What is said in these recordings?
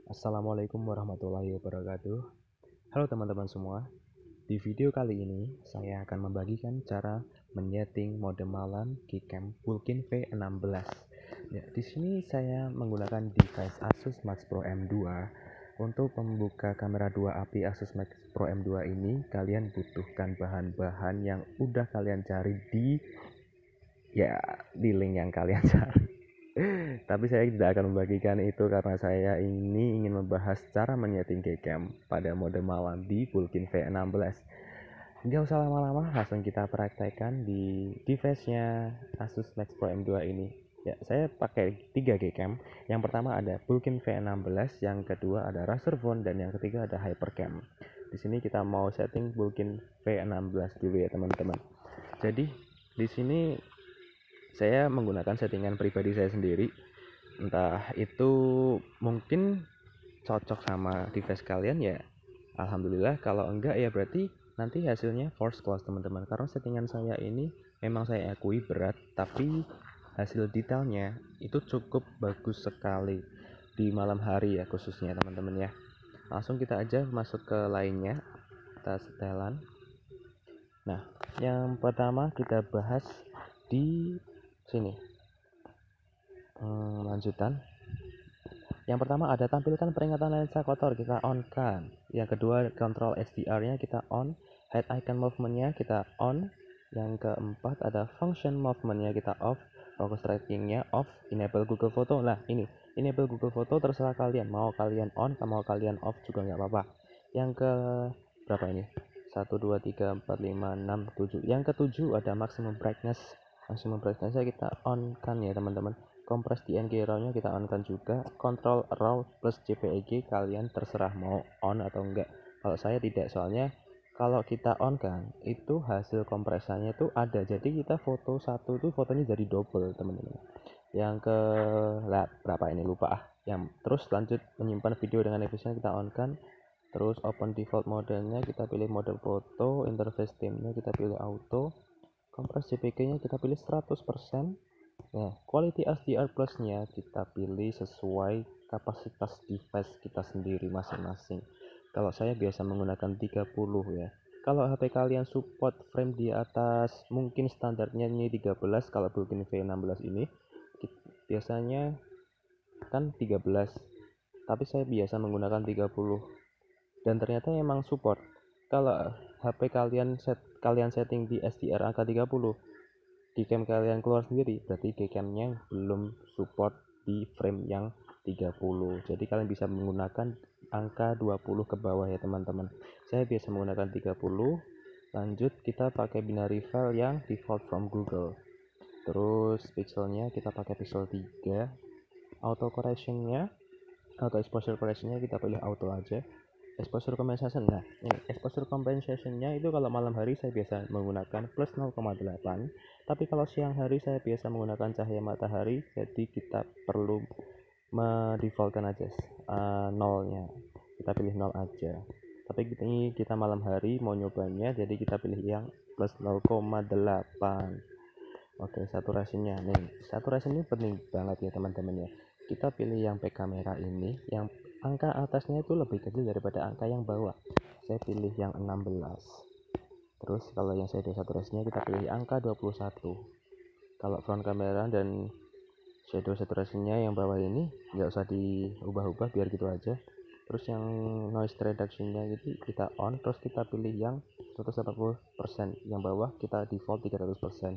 Assalamualaikum warahmatullahi wabarakatuh. Halo teman-teman semua. Di video kali ini saya akan membagikan cara menyeting mode malam Gcam Vulkin V16. Ya, di sini saya menggunakan device Asus Max Pro M2. Untuk membuka kamera 2 API Asus Max Pro M2 ini, kalian butuhkan bahan-bahan yang udah kalian cari di link yang kalian cari. Tapi saya tidak akan membagikan itu karena saya ini ingin membahas cara menyeting Gcam pada mode malam di Vulkin V16. Nggak usah lama-lama, langsung kita praktekkan di device-nya Asus Max Pro M2 ini. Ya, saya pakai 3 Gcam. Yang pertama ada Vulkin V16, yang kedua ada Razer Phone, dan yang ketiga ada Hypercam. Di sini kita mau setting Vulkin V16 dulu ya teman-teman. Jadi di sini saya menggunakan settingan pribadi saya sendiri. Entah itu mungkin cocok sama device kalian ya alhamdulillah, kalau enggak ya berarti nanti hasilnya first class teman-teman, karena settingan saya ini memang saya akui berat, tapi hasil detailnya itu cukup bagus sekali di malam hari ya khususnya teman-teman ya. Langsung kita aja masuk ke lainnya, kita setelan. Nah, yang pertama kita bahas di sini lanjutan. Yang pertama ada tampilkan peringatan lensa kotor, kita on kan. Yang kedua kontrol SDR-nya kita on, head icon movement-nya kita on. Yang keempat ada function movement-nya kita off, focus tracking-nya off, enable Google Photo. Nah ini enable Google Photo terserah kalian, mau kalian on, mau kalian off juga nggak apa-apa. Yang ke berapa ini? 1, 2, 3, 4, 5, 6, 7. Yang ketujuh ada maximum brightness. Maximum brightness-nya kita on kan ya teman-teman. Compress DNG RAW-nya kita on kan juga. Control RAW plus JPEG kalian terserah mau on atau enggak. Kalau saya tidak, soalnya kalau kita on kan itu hasil kompresanya itu ada, jadi kita foto satu tuh fotonya jadi double teman-teman. Yang ke berapa ini lupa yang terus lanjut menyimpan video dengan efisien kita on kan. Terus open default modenya kita pilih mode foto, interface theme-nya kita pilih auto, kompres JPG-nya kita pilih 100%. Nah, quality HDR plus-nya kita pilih sesuai kapasitas device kita sendiri masing-masing. Kalau saya biasa menggunakan 30 ya. Kalau HP kalian support frame di atas, mungkin standarnya ini 13, kalau Vulkin V16 ini biasanya kan 13. Tapi saya biasa menggunakan 30. Dan ternyata emang support. Kalau HP kalian setting di SDR angka 30, Gcam kalian keluar sendiri, berarti Gcam-nya belum support di frame yang 30. Jadi kalian bisa menggunakan angka 20 ke bawah ya teman-teman. Saya biasa menggunakan 30. Lanjut kita pakai binary file yang default from Google. Terus pixelnya kita pakai pixel 3. Auto correction-nya, auto exposure correction-nya kita pilih auto aja. Exposure compensation, nah ini exposure compensation-nya itu kalau malam hari saya biasa menggunakan plus 0,8, tapi kalau siang hari saya biasa menggunakan cahaya matahari, jadi kita perlu mendefaultkan aja nolnya, kita pilih 0 aja. Tapi ini kita malam hari mau nyobanya, jadi kita pilih yang plus 0,8. Oke, saturasinya nih, saturasi ini penting banget ya teman-teman ya. Kita pilih yang back kamera ini, yang angka atasnya itu lebih kecil daripada angka yang bawah. Saya pilih yang 16. Terus kalau yang shadow saturasinya kita pilih angka 21. Kalau front kamera dan shadow saturasinya yang bawah ini nggak usah diubah-ubah, biar gitu aja. Terus yang noise reduction-nya itu kita on, terus kita pilih yang 180%, yang bawah kita default 300%.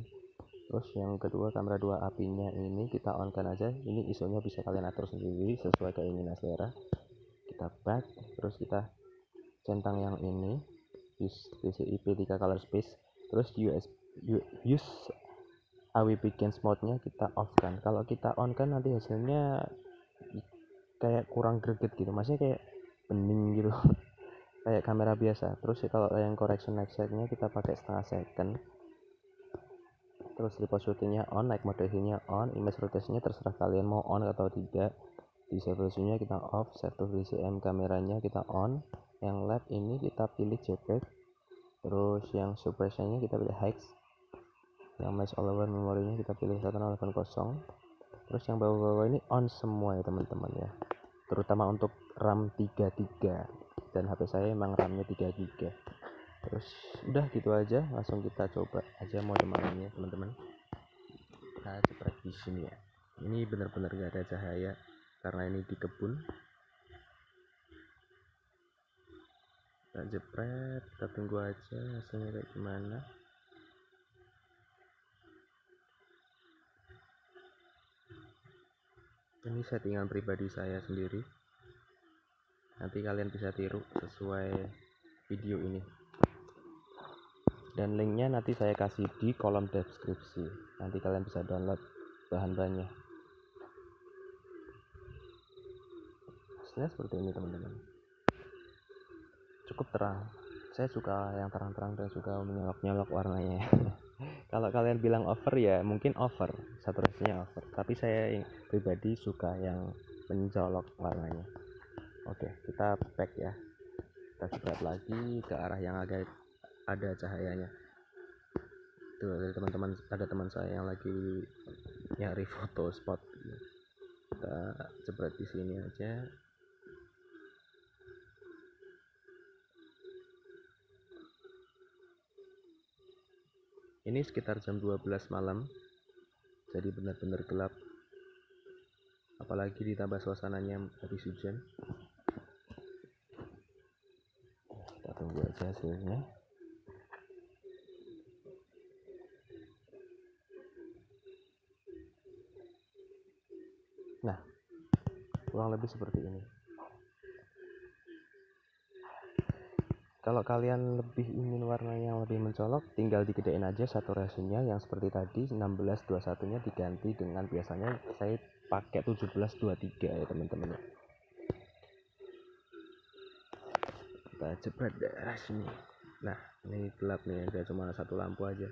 Terus yang kedua kamera 2 apinya ini kita on kan aja, ini ISO nya bisa kalian atur sendiri sesuai keinginan selera. Kita back, terus kita centang yang ini, use DCI-P 3 color space, terus use AWB Gains mode nya kita off kan. Kalau kita on kan nanti hasilnya kayak kurang greget gitu, maksudnya kayak bening gitu kayak kamera biasa. Terus kalau yang correction offset nya kita pakai setengah second. Terus repose shooting-nya on, night mode nya on, image rotation-nya terserah kalian mau on atau tidak. Disable zoom-nya kita off, save to VCM kameranya kita on. Yang lab ini kita pilih JPEG. Terus yang suppression-nya kita pilih hex. Yang mesh all over memorinya kita pilih 1080. Terus yang bawah-bawah ini on semua ya teman-teman ya. terutama untuk RAM 3 GB, dan HP saya emang RAM-nya 3 GB. Terus udah gitu aja, langsung kita coba aja mode malamnya teman-teman. Kita jepret di sini ya. Ini benar-benar gak ada cahaya karena ini di kebun. Kita jepret, kita tunggu aja hasilnya kayak gimana. Ini settingan pribadi saya sendiri, nanti kalian bisa tiru sesuai video ini, dan linknya nanti saya kasih di kolom deskripsi, nanti kalian bisa download bahan-bahannya. Hasilnya seperti ini teman-teman, cukup terang. Saya suka yang terang-terang dan suka menyolok-nyolok warnanya. Kalau kalian bilang over ya mungkin over, saturasinya over, tapi saya pribadi suka yang mencolok warnanya. Oke, kita back ya, kita jepret lagi ke arah yang agak ada cahayanya. Tuh ada teman-teman, ada teman saya yang lagi nyari foto spot. Kita jepret di sini aja. Ini sekitar jam 12 malam, jadi benar-benar gelap, apalagi ditambah suasananya habis hujan. Kita tunggu aja hasilnya. Nah, kurang lebih seperti ini. Kalau kalian lebih ingin warnanya yang lebih mencolok, tinggal digedein aja saturasinya, yang seperti tadi 16:21 nya diganti dengan, biasanya saya pakai 17:23 ya teman-teman. Kita jepret daerah sini. Nah, ini gelap nih, ada cuma satu lampu aja.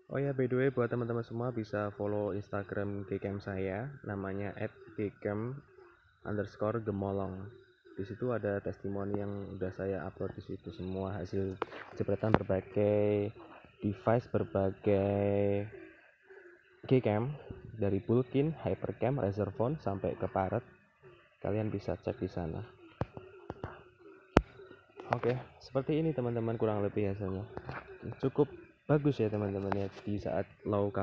Oh ya, by the way, buat teman-teman semua bisa follow Instagram Gcam saya, namanya @gcam_gemolong. Di situ ada testimoni yang udah saya upload di situ, semua hasil jepretan berbagai device, berbagai Gcam, dari Bulkin, Hypercam, Razerphone sampai ke Parrot. Kalian bisa cek di sana. Oke, seperti ini teman-teman kurang lebih hasilnya. Cukup bagus ya teman-teman ya, di saat low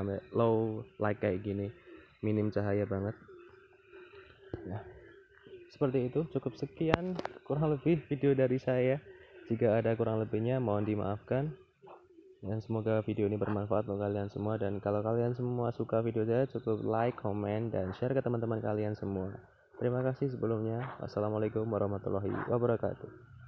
light kayak gini, minim cahaya banget. Nah, seperti itu. Cukup sekian kurang lebih video dari saya. Jika ada kurang lebihnya mohon dimaafkan, dan semoga video ini bermanfaat untuk kalian semua. Dan kalau kalian semua suka video saya, cukup like, comment, dan share ke teman-teman kalian semua. Terima kasih sebelumnya. Wassalamualaikum warahmatullahi wabarakatuh.